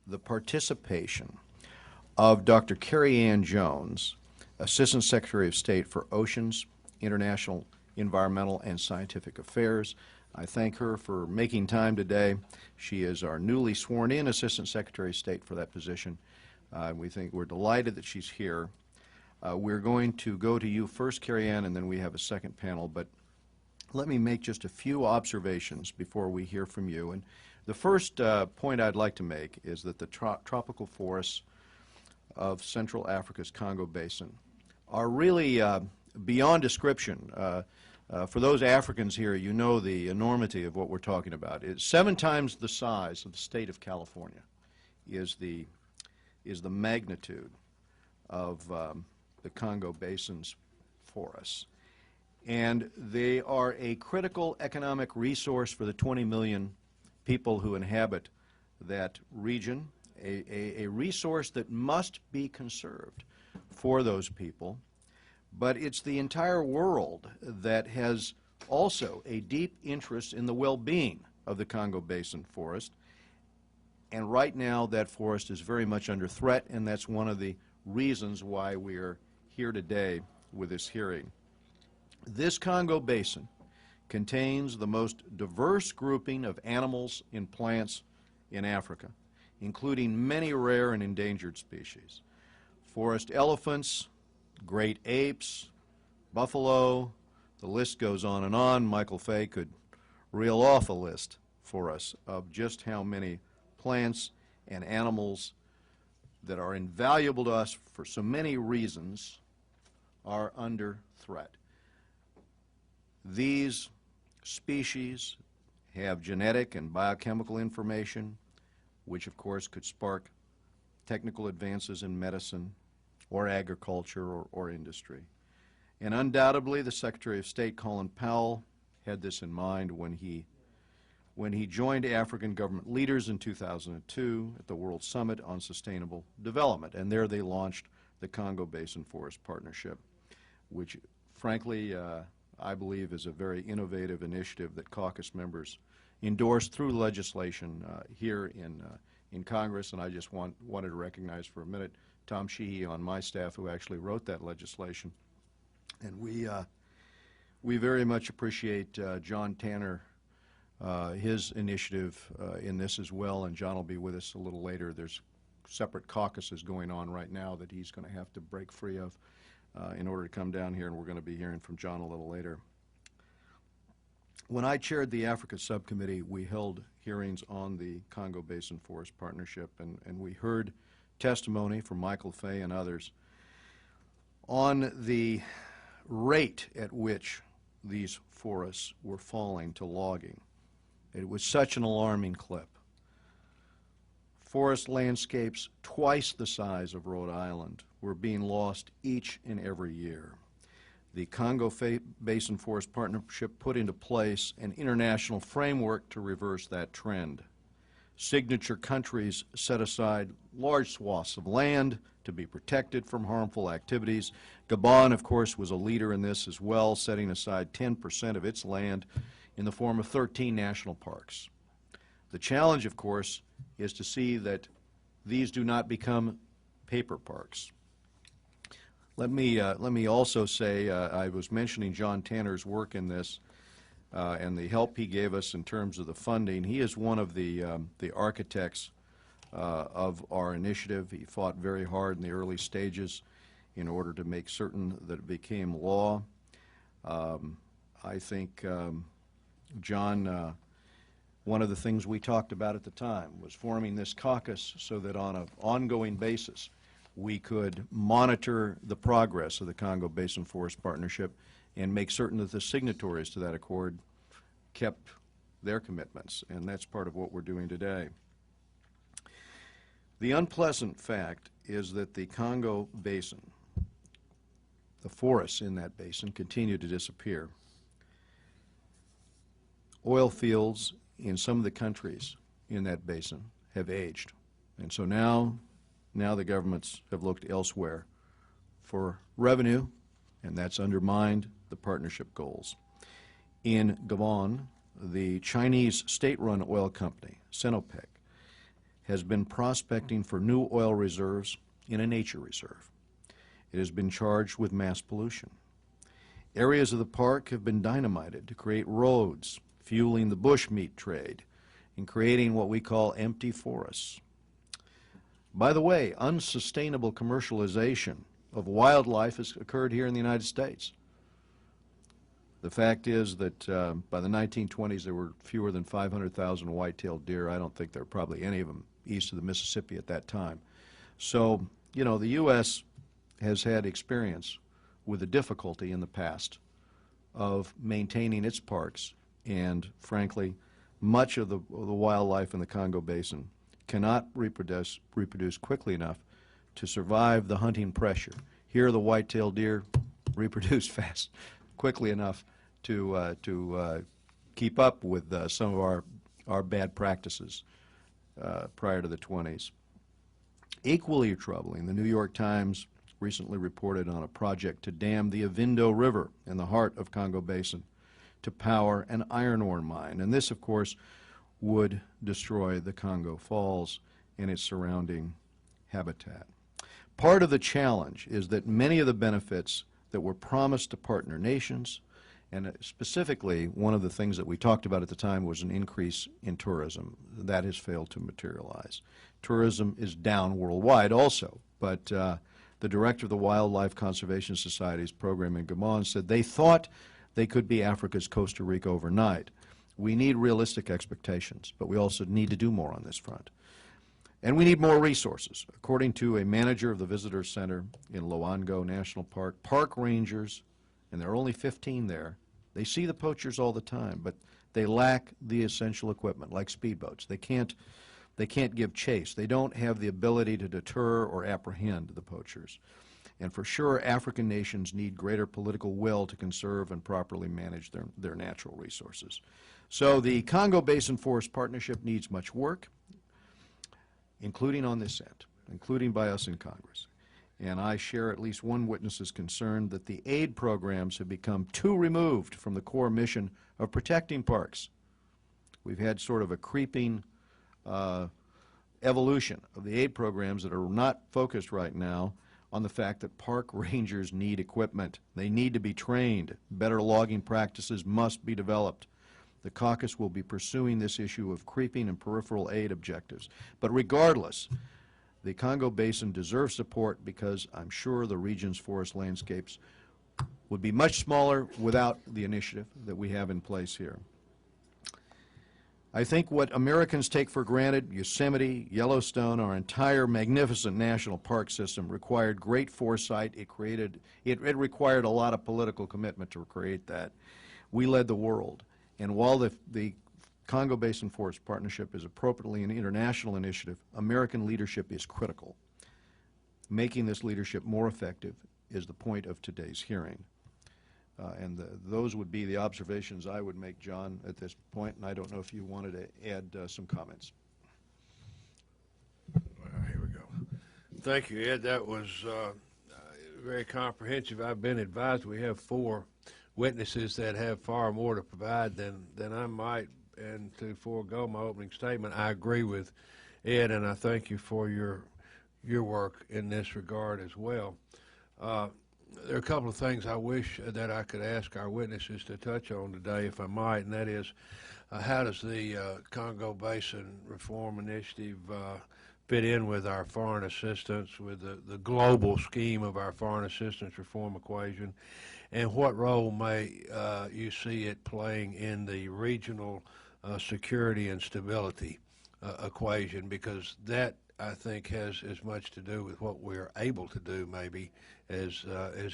the participation of Dr. Kerri Jones, Assistant Secretary of State for Oceans, International Environmental and Scientific Affairs. I thank her for making time today. She is our newly sworn-in Assistant Secretary of State for that position. We're delighted that she's here. We're going to go to you first, Kerri, and then we have a second panel, but let me make just a few observations before we hear from you. And the first point I'd like to make is that the tropical forests of Central Africa's Congo Basin are really beyond description. For those Africans here, you know the enormity of what we're talking about. It's 7 times the size of the state of California is the magnitude of the Congo Basin's forests. And they are a critical economic resource for the 20 million people who inhabit that region, a resource that must be conserved for those people. But it's the entire world that has also a deep interest in the well-being of the Congo Basin forest. And right now that forest is very much under threat, and that's one of the reasons why we are here today with this hearing. This Congo Basin contains the most diverse grouping of animals and plants in Africa, including many rare and endangered species. Forest elephants, great apes, buffalo, the list goes on and on. Michael Fay could reel off a list for us of just how many plants and animals that are invaluable to us for so many reasons are under threat. These species have genetic and biochemical information, which of course could spark technical advances in medicine or agriculture or industry. And undoubtedly the Secretary of State, Colin Powell, had this in mind when he joined African government leaders in 2002 at the World Summit on Sustainable Development. And there they launched the Congo Basin Forest Partnership, which frankly I believe is a very innovative initiative that caucus members endorsed through legislation here in Congress. And I just wanted to recognize for a minute Tom Sheehy on my staff, who actually wrote that legislation. And we very much appreciate John Tanner, his initiative in this as well, and John will be with us a little later. There's separate caucuses going on right now that he's going to have to break free of in order to come down here, and we're going to be hearing from John a little later. When I chaired the Africa Subcommittee, we held hearings on the Congo Basin Forest Partnership, and we heard testimony from Michael Fay and others on the rate at which these forests were falling to logging. It was such an alarming clip. Forest landscapes twice the size of Rhode Island were being lost each and every year. The Congo Basin Forest Partnership put into place an international framework to reverse that trend. Signature countries set aside large swaths of land to be protected from harmful activities. Gabon, of course, was a leader in this as well, setting aside 10% of its land in the form of 13 national parks. The challenge, of course, is to see that these do not become paper parks. Let me also say, I was mentioning John Tanner's work in this and the help he gave us in terms of the funding. He is one of the architects of our initiative. He fought very hard in the early stages in order to make certain that it became law. I think, John, one of the things we talked about at the time was forming this caucus so that on an ongoing basis we could monitor the progress of the Congo Basin Forest Partnership and make certain that the signatories to that accord kept their commitments, and that's part of what we're doing today. The unpleasant fact is that the Congo Basin, the forests in that basin, continue to disappear. Oil fields in some of the countries in that basin have aged, and so now the governments have looked elsewhere for revenue, and that's undermined the partnership goals. In Gabon, the Chinese state-run oil company, Sinopec, has been prospecting for new oil reserves in a nature reserve. It has been charged with mass pollution. Areas of the park have been dynamited to create roads, fueling the bushmeat trade, and creating what we call empty forests. By the way, unsustainable commercialization of wildlife has occurred here in the United States. The fact is that by the 1920s there were fewer than 500,000 white-tailed deer. I don't think there were probably any of them east of the Mississippi at that time. So, you know, the U.S. has had experience with the difficulty in the past of maintaining its parks, and frankly, much of the wildlife in the Congo Basin cannot reproduce quickly enough to survive the hunting pressure. Here, the white-tailed deer reproduce quickly enough to keep up with some of our bad practices prior to the 20s. Equally troubling, the New York Times recently reported on a project to dam the Avindo River in the heart of Congo Basin to power an iron ore mine. And this, of course, would destroy the Congo Falls and its surrounding habitat. Part of the challenge is that many of the benefits that were promised to partner nations, and specifically one of the things that we talked about at the time was an increase in tourism. That has failed to materialize. Tourism is down worldwide also, but the director of the Wildlife Conservation Society's program in Gabon said they thought they could be Africa's Costa Rica overnight. We need realistic expectations, but we also need to do more on this front. And we need more resources. According to a manager of the Visitor Center in Loango National Park, park rangers, and there are only 15 there, they see the poachers all the time, but they lack the essential equipment, like speedboats. They can't give chase. They don't have the ability to deter or apprehend the poachers. And for sure, African nations need greater political will to conserve and properly manage their natural resources. So the Congo Basin Forest Partnership needs much work, including on this end, including by us in Congress. And I share at least one witness's concern that the aid programs have become too removed from the core mission of protecting parks. We've had sort of a creeping evolution of the aid programs that are not focused right now on the fact that park rangers need equipment. They need to be trained. Better logging practices must be developed. The caucus will be pursuing this issue of creeping and peripheral aid objectives. But regardless, the Congo Basin deserves support because I'm sure the region's forest landscapes would be much smaller without the initiative that we have in place here. I think what Americans take for granted, Yosemite, Yellowstone, our entire magnificent national park system, required great foresight. It required a lot of political commitment to create that. We led the world. And while the Congo Basin Forest Partnership is appropriately an international initiative, American leadership is critical. Making this leadership more effective is the point of today's hearing. And those would be the observations I would make, John, at this point, and I don't know if you wanted to add some comments. Well, here we go. Thank you, Ed. That was very comprehensive. I've been advised we have 4 witnesses that have far more to provide than I might, and to forego my opening statement, I agree with Ed, and I thank you for your work in this regard as well. There are a couple of things I wish that I could ask our witnesses to touch on today, if I might, and that is, how does the Congo Basin Reform Initiative fit in with our foreign assistance, with the global scheme of our foreign assistance reform equation, and what role may you see it playing in the regional security and stability equation, because that, I think, has as much to do with what we're able to do, maybe, as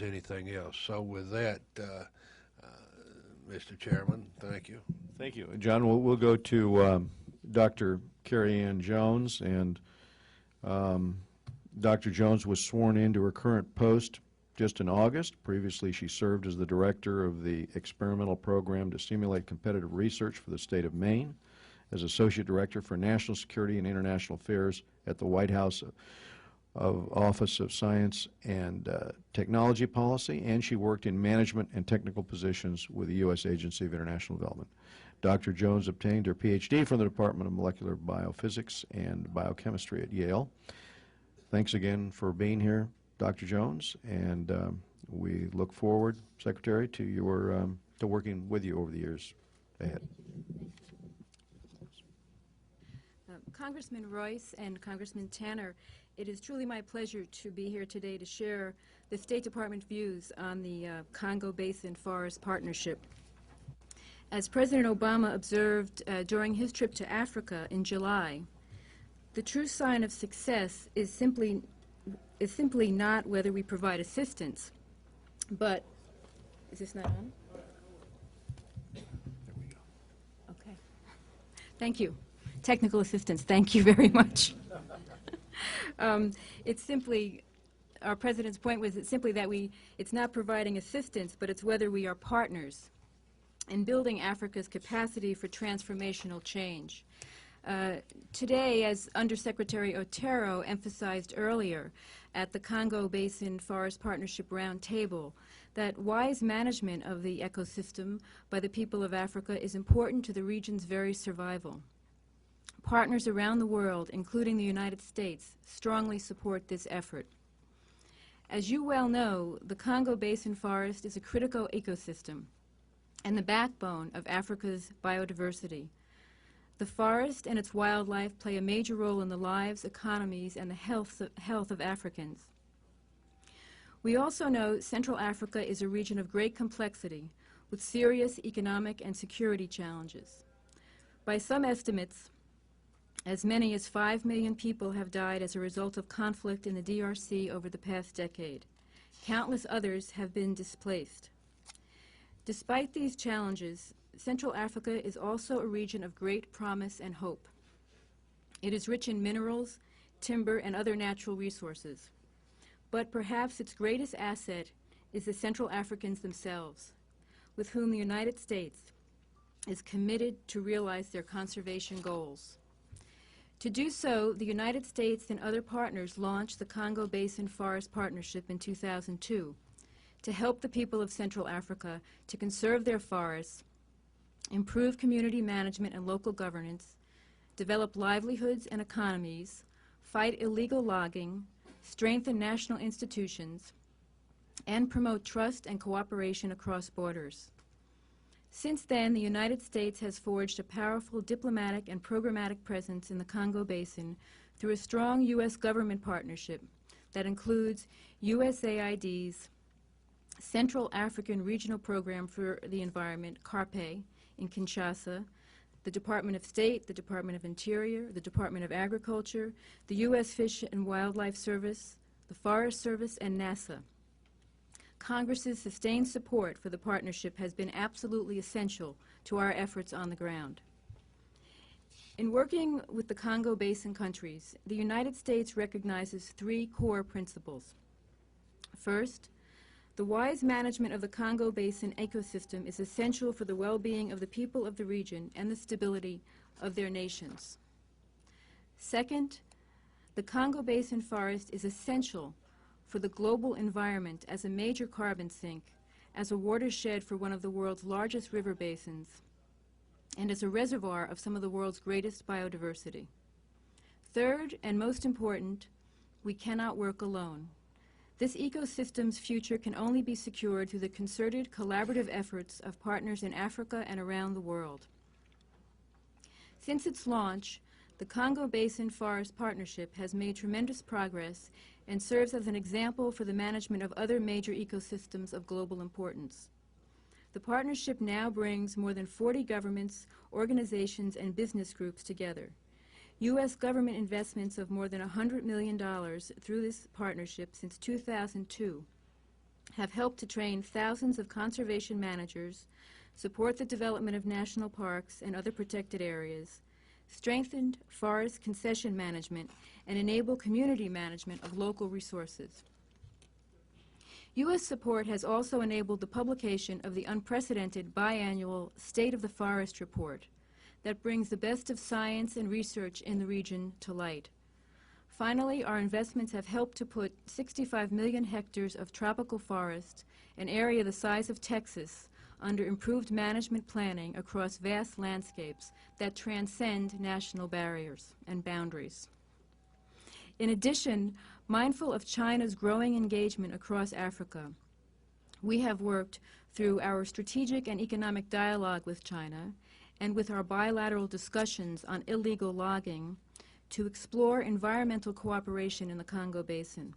anything else. So with that, Mr. Chairman, thank you. Thank you. John, we'll go to Dr. Kerri Ann Jones, and Dr. Jones was sworn into her current post just in August. Previously, she served as the director of the experimental program to stimulate competitive research for the state of Maine, as Associate Director for National Security and International Affairs at the White House. of Office of Science and Technology Policy, and she worked in management and technical positions with the U.S. Agency of International Development. Dr. Jones obtained her Ph.D. from the Department of Molecular Biophysics and Biochemistry at Yale. Thanks again for being here, Dr. Jones, and we look forward, Secretary, to your to working with you over the years ahead. Congressman Royce and Congressman Tanner, it is truly my pleasure to be here today to share the State Department views on the Congo Basin Forest Partnership. As President Obama observed during his trip to Africa in July, the true sign of success is simply not whether we provide assistance, but is this not on? There we go. Okay. Thank you. Technical assistance, thank you very much. It's simply, our President's point was simply that it's not providing assistance, but it's whether we are partners in building Africa's capacity for transformational change. Today, as Undersecretary Otero emphasized earlier at the Congo Basin Forest Partnership Roundtable, that wise management of the ecosystem by the people of Africa is important to the region's very survival. Partners around the world, including the United States, strongly support this effort. As you well know, the Congo Basin forest is a critical ecosystem and the backbone of Africa's biodiversity. The forest and its wildlife play a major role in the lives, economies, and the health of Africans. We also know Central Africa is a region of great complexity with serious economic and security challenges. By some estimates, as many as 5 million people have died as a result of conflict in the DRC over the past decade. Countless others have been displaced. Despite these challenges, Central Africa is also a region of great promise and hope. It is rich in minerals, timber, and other natural resources. But perhaps its greatest asset is the Central Africans themselves, with whom the United States is committed to realize their conservation goals. To do so, the United States and other partners launched the Congo Basin Forest Partnership in 2002 to help the people of Central Africa to conserve their forests, improve community management and local governance, develop livelihoods and economies, fight illegal logging, strengthen national institutions, and promote trust and cooperation across borders. Since then, the United States has forged a powerful diplomatic and programmatic presence in the Congo Basin through a strong U.S. government partnership that includes USAID's Central African Regional Program for the Environment, CARPE, in Kinshasa, the Department of State, the Department of Interior, the Department of Agriculture, the U.S. Fish and Wildlife Service, the Forest Service, and NASA. Congress's sustained support for the partnership has been absolutely essential to our efforts on the ground. In working with the Congo Basin countries, the United States recognizes 3 core principles. First, the wise management of the Congo Basin ecosystem is essential for the well-being of the people of the region and the stability of their nations. Second, the Congo Basin forest is essential for the global environment as a major carbon sink, as a watershed for one of the world's largest river basins, and as a reservoir of some of the world's greatest biodiversity. Third, and most important, we cannot work alone. This ecosystem's future can only be secured through the concerted, collaborative efforts of partners in Africa and around the world. Since its launch, the Congo Basin Forest Partnership has made tremendous progress and serves as an example for the management of other major ecosystems of global importance. The partnership now brings more than 40 governments, organizations, and business groups together. U.S. government investments of more than $100 million through this partnership since 2002 have helped to train thousands of conservation managers, support the development of national parks and other protected areas, strengthened forest concession management, and enable community management of local resources. U.S. support has also enabled the publication of the unprecedented biannual State of the Forest Report that brings the best of science and research in the region to light. Finally, our investments have helped to put 65 million hectares of tropical forest, an area the size of Texas, under improved management planning across vast landscapes that transcend national barriers and boundaries. In addition, mindful of China's growing engagement across Africa, we have worked through our strategic and economic dialogue with China and with our bilateral discussions on illegal logging to explore environmental cooperation in the Congo Basin.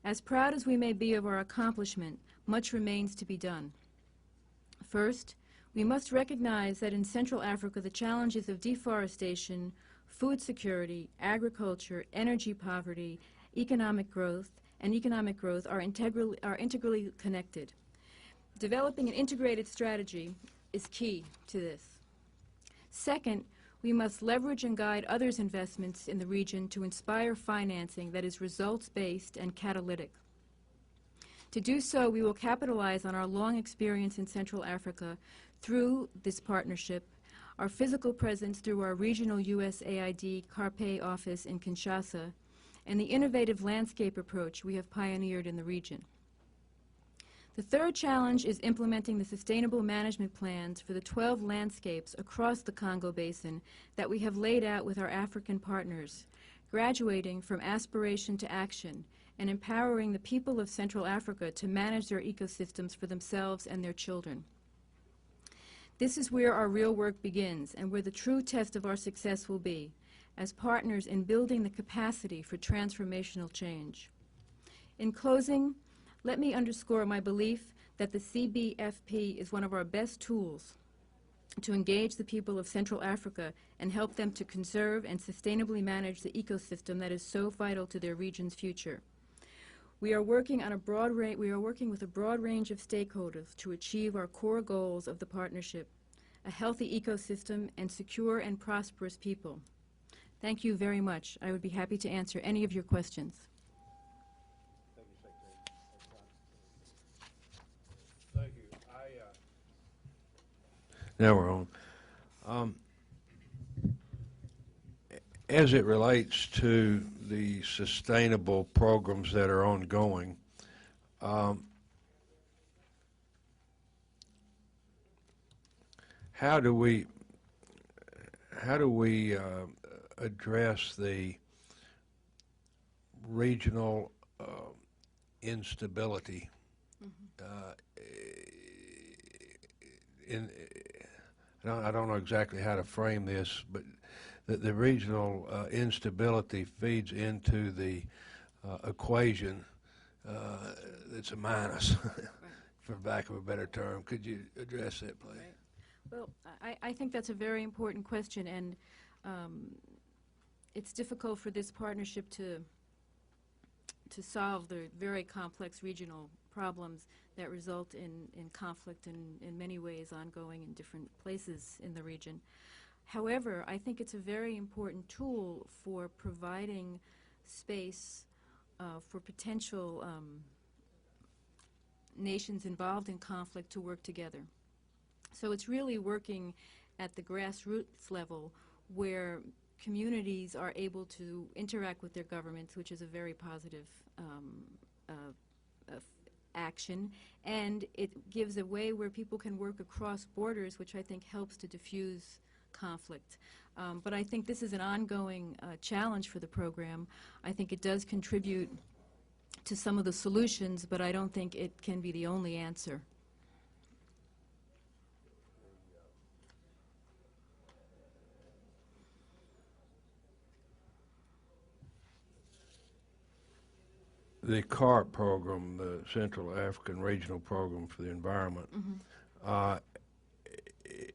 As proud as we may be of our accomplishment, much remains to be done. First, we must recognize that in Central Africa the challenges of deforestation, food security, agriculture, energy poverty, economic growth are integrally connected. Developing an integrated strategy is key to this. Second, we must leverage and guide others' investments in the region to inspire financing that is results-based and catalytic. To do so, we will capitalize on our long experience in Central Africa through this partnership, our physical presence through our regional USAID CARPE office in Kinshasa, and the innovative landscape approach we have pioneered in the region. The third challenge is implementing the sustainable management plans for the 12 landscapes across the Congo Basin that we have laid out with our African partners, graduating from aspiration to action and empowering the people of Central Africa to manage their ecosystems for themselves and their children. This is where our real work begins and where the true test of our success will be, as partners in building the capacity for transformational change. In closing, let me underscore my belief that the CBFP is one of our best tools to engage the people of Central Africa and help them to conserve and sustainably manage the ecosystem that is so vital to their region's future. We are working with a broad range of stakeholders to achieve our core goals of the partnership, a healthy ecosystem and secure and prosperous people. Thank you very much. I would be happy to answer any of your questions. Thank you. Now we're on. As it relates to the sustainable programs that are ongoing, how do we address the regional instability? I don't know exactly how to frame this, but the regional instability feeds into the equation that's a minus, for lack of a better term. Could you address that, please? Right. Well, I think that's a very important question, and it's difficult for this partnership to solve the very complex regional problems that result in conflict in many ways ongoing in different places in the region. However, I think it's a very important tool for providing space for potential nations involved in conflict to work together. So it's really working at the grassroots level where communities are able to interact with their governments, which is a very positive action, and it gives a way where people can work across borders, which I think helps to diffuse conflict. But I think this is an ongoing challenge for the program. I think it does contribute to some of the solutions, but I don't think it can be the only answer. The CARP program, the Central African Regional Program for the Environment,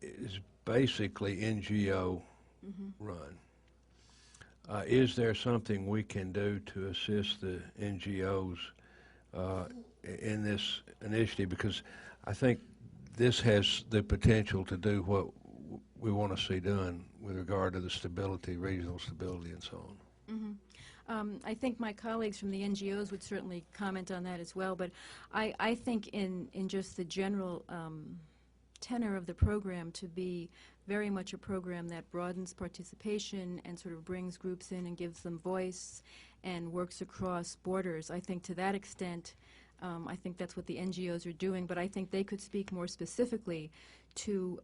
is basically NGO run. Is there something we can do to assist the NGOs in this initiative? Because I think this has the potential to do what we want to see done with regard to the stability, regional stability, and so on. I think my colleagues from the NGOs would certainly comment on that as well, but I think in just the general tenor of the program to be very much a program that broadens participation and sort of brings groups in and gives them voice and works across borders. I think to that extent, I think that's what the NGOs are doing, but I think they could speak more specifically to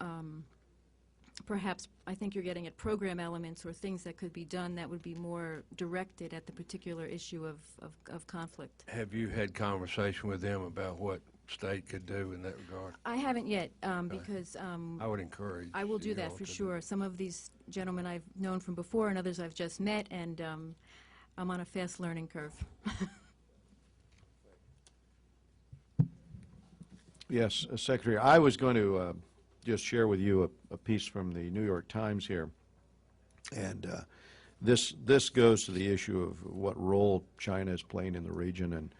perhaps, I think you're getting at program elements or things that could be done that would be more directed at the particular issue of conflict. Have you had conversation with them about what state could do in that regard? I haven't yet, because I would encourage. I will do you that all for to sure. Some of these gentlemen I've known from before and others I've just met, and I'm on a fast learning curve. Yes, Secretary, I was going to just share with you a piece from the New York Times here, and this goes to the issue of what role China is playing in the region,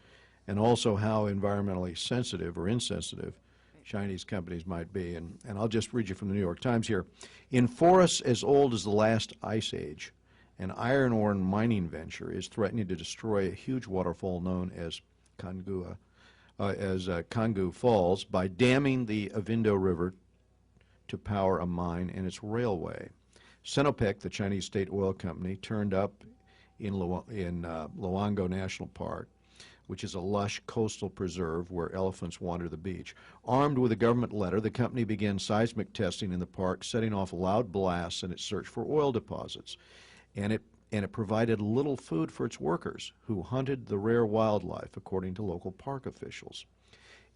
and also how environmentally sensitive or insensitive Chinese companies might be. And I'll just read you from the New York Times here. In forests as old as the last ice age, an iron ore mining venture is threatening to destroy a huge waterfall known as Kangu Falls by damming the Avindo River to power a mine and its railway. Sinopec, the Chinese state oil company, turned up in Luangou National Park, which is a lush coastal preserve where elephants wander the beach. Armed with a government letter, the company began seismic testing in the park, setting off loud blasts in its search for oil deposits. And it provided little food for its workers, who hunted the rare wildlife, according to local park officials.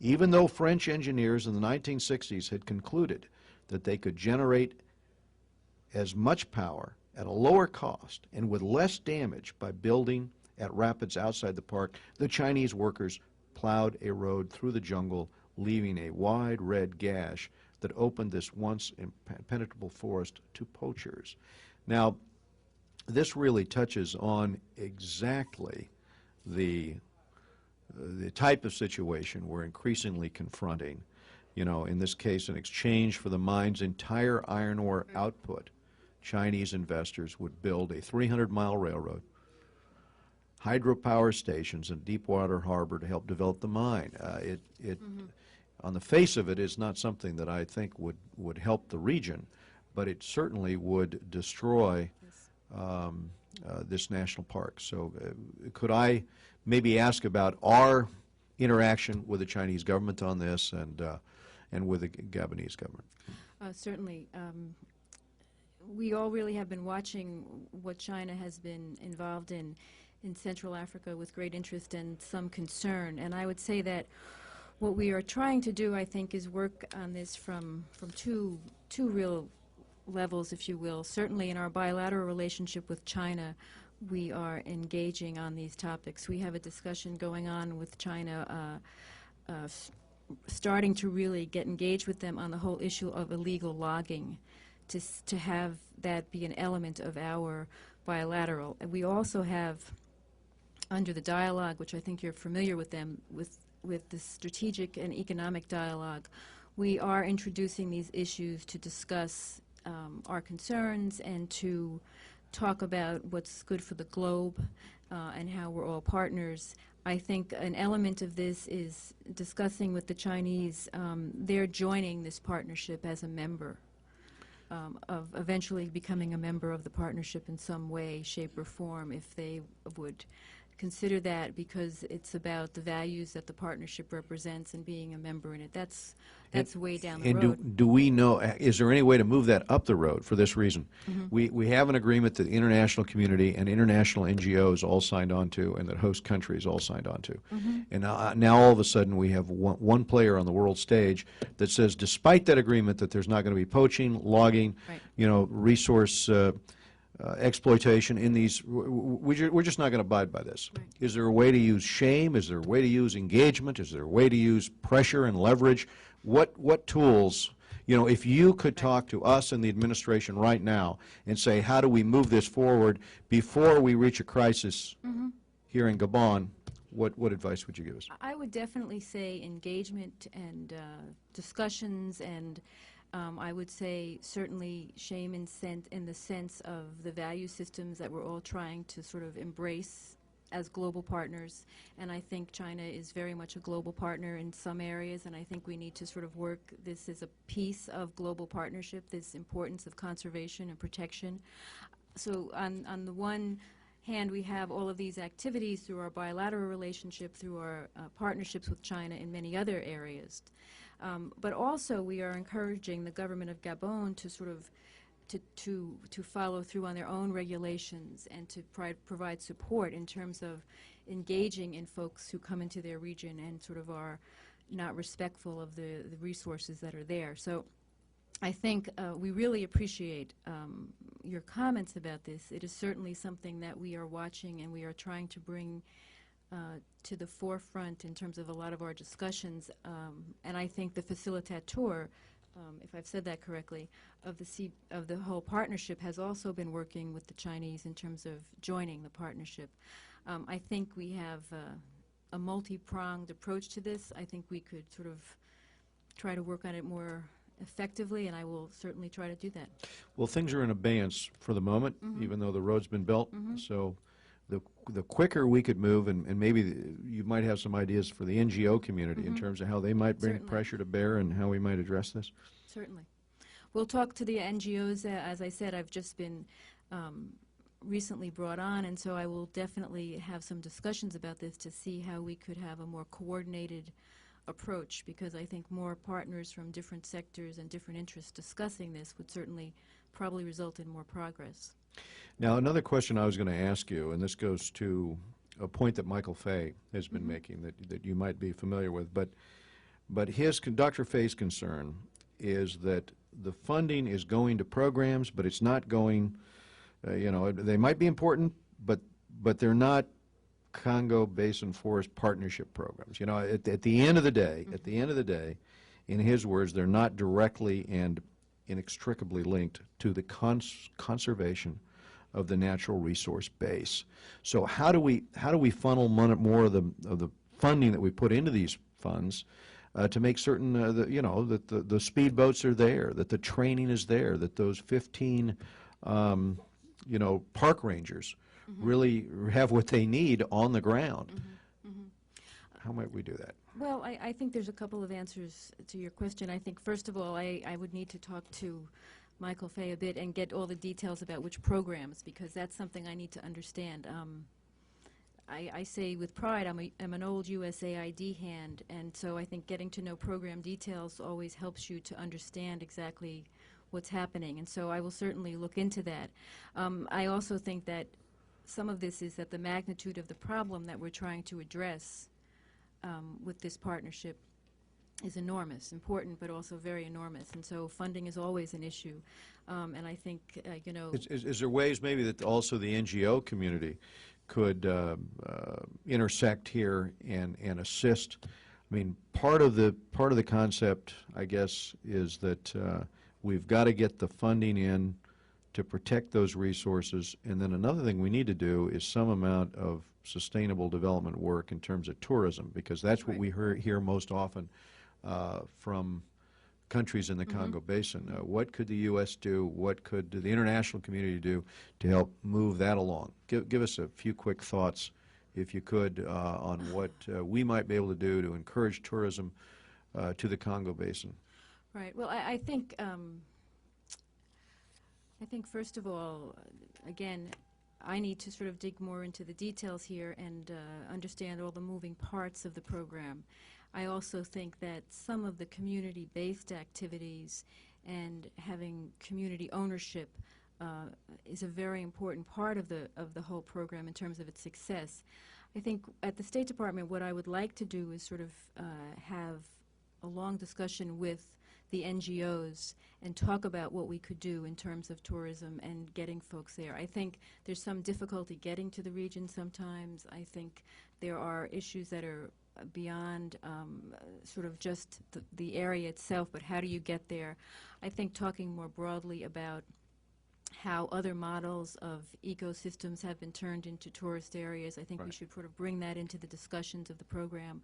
Even though French engineers in the 1960s had concluded that they could generate as much power at a lower cost and with less damage by building at rapids outside the park, the Chinese workers plowed a road through the jungle, leaving a wide red gash that opened this once impenetrable forest to poachers. Now, this really touches on exactly the type of situation we're increasingly confronting. You know, in this case, in exchange for the mine's entire iron ore output, Chinese investors would build a 300-mile railroad, hydropower stations, and Deepwater Harbor to help develop the mine. On the face of it, is not something that I think would help the region, but it certainly would destroy this national park. So could I maybe ask about our interaction with the Chinese government on this and with the Gabonese government? Certainly. We all really have been watching what China has been involved in Central Africa with great interest and some concern. And I would say that what we are trying to do, I think, is work on this from two real levels, if you will. Certainly in our bilateral relationship with China, we are engaging on these topics. We have a discussion going on with China, starting to really get engaged with them on the whole issue of illegal logging, to have that be an element of our bilateral. And we also have, under the dialogue, which I think you're familiar with them, with the strategic and economic dialogue, we are introducing these issues to discuss our concerns and to talk about what's good for the globe and how we're all partners. I think an element of this is discussing with the Chinese. They're joining this partnership as a member, of eventually becoming a member of the partnership in some way, shape, or form, if they would consider that, because it's about the values that the partnership represents and being a member in it. That's way down the road. And do we know, is there any way to move that up the road for this reason? We have an agreement that the international community and international NGOs all signed on to, and that host countries all signed on to. And now all of a sudden we have one player on the world stage that says, despite that agreement, that there's not going to be poaching, logging, you know, resource exploitation in these. We're just not going to abide by this. Is there a way to use shame? Is there a way to use engagement? Is there a way to use pressure and leverage? What tools, you know, if you could talk to us and the administration right now and say, how do we move this forward before we reach a crisis here in Gabon, what advice would you give us? I would definitely say engagement and discussions, and I would say certainly shame in the sense of the value systems that we're all trying to sort of embrace as global partners, and I think China is very much a global partner in some areas, and I think we need to sort of work this as a piece of global partnership, this importance of conservation and protection. So on the one hand, we have all of these activities through our bilateral relationship, through our partnerships with China in many other areas. But also we are encouraging the government of Gabon to sort of to follow through on their own regulations and to provide support in terms of engaging in folks who come into their region and sort of are not respectful of the resources that are there. So I think we really appreciate your comments about this. It is certainly something that we are watching and we are trying to bring to the forefront in terms of a lot of our discussions. And I think the facilitator, if I've said that correctly, of the whole partnership has also been working with the Chinese in terms of joining the partnership. I think we have a multi-pronged approach to this. I think we could sort of try to work on it more effectively, and I will certainly try to do that. Well, things are in abeyance for the moment, even though the road's been built. So the quicker we could move, and maybe you might have some ideas for the NGO community in terms of how they might bring Certainly. pressure to bear and how we might address this. Certainly. We'll talk to the NGOs. As I said, I've just been recently brought on, and so I will definitely have some discussions about this to see how we could have a more coordinated approach, because I think more partners from different sectors and different interests discussing this would certainly probably result in more progress. Now, another question I was going to ask you, and this goes to a point that Michael Fay has been making that you might be familiar with, but Dr. Fay's concern is that the funding is going to programs, but it's not going, you know, they might be important, but they're not Congo Basin Forest Partnership programs. You know, at the end of the day, in his words, they're not directly and inextricably linked to the conservation of the natural resource base. So how do we funnel more of the funding that we put into these funds to make certain that, you know, that the speedboats are there, that the training is there, that those 15 you know, park rangers really have what they need on the ground? How might we do that? Well, I think there's a couple of answers to your question. I think, first of all, I would need to talk to Michael Fay a bit and get all the details about which programs, because that's something I need to understand. I say with pride, I'm an old USAID hand, and so I think getting to know program details always helps you to understand exactly what's happening, and so I will certainly look into that. I also think that some of this is that the magnitude of the problem that we're trying to address with this partnership is enormous, important, but also very enormous, and so funding is always an issue. And I think, you know... Is there ways maybe that also the NGO community could intersect here and assist? I mean, part of the concept, I guess, is that we've got to get the funding in to protect those resources, and then another thing we need to do is some amount of sustainable development work in terms of tourism, because that's what we hear most often from countries in the Congo Basin. What could the U.S. do? What could the international community do to help move that along? Give us a few quick thoughts, if you could, on what we might be able to do to encourage tourism to the Congo Basin. Right. Well, I think first of all, again, I need to sort of dig more into the details here and understand all the moving parts of the program. I also think that some of the community-based activities and having community ownership is a very important part of the whole program in terms of its success. I think at the State Department, what I would like to do is sort of have a long discussion with the NGOs and talk about what we could do in terms of tourism and getting folks there. I think there's some difficulty getting to the region sometimes. I think there are issues that are beyond sort of just the area itself, but how do you get there? I think talking more broadly about how other models of ecosystems have been turned into tourist areas. I think we should sort of bring that into the discussions of the program.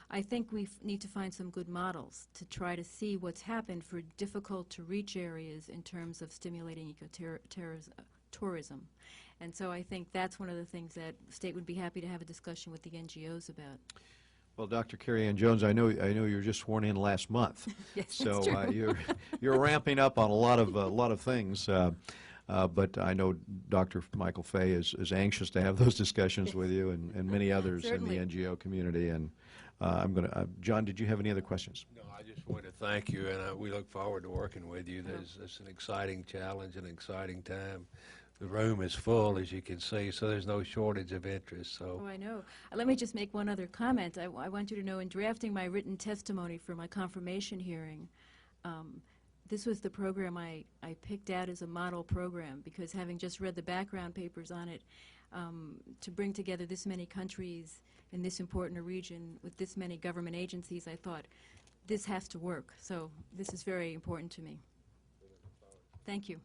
I think we need to find some good models to try to see what's happened for difficult to reach areas in terms of stimulating ecotourism. And so I think that's one of the things that the state would be happy to have a discussion with the NGOs about. Well, Dr. Kerri Ann Jones, I know you were just sworn in last month. Yes, So that's true. you're ramping up on a lot of things. But I know Dr. Michael Fay is anxious to have those discussions with you and many others Certainly. in the NGO community. And I'm going to, John, did you have any other questions? No, I just want to thank you, and we look forward to working with you. It's an exciting challenge, an exciting time. The room is full, as you can see, so there's no shortage of interest. Oh, So, I know. Let me just make one other comment. I want you to know, in drafting my written testimony for my confirmation hearing, this was the program I picked out as a model program, because having just read the background papers on it, to bring together this many countries in this important a region with this many government agencies, I thought, this has to work. So this is very important to me. Thank you.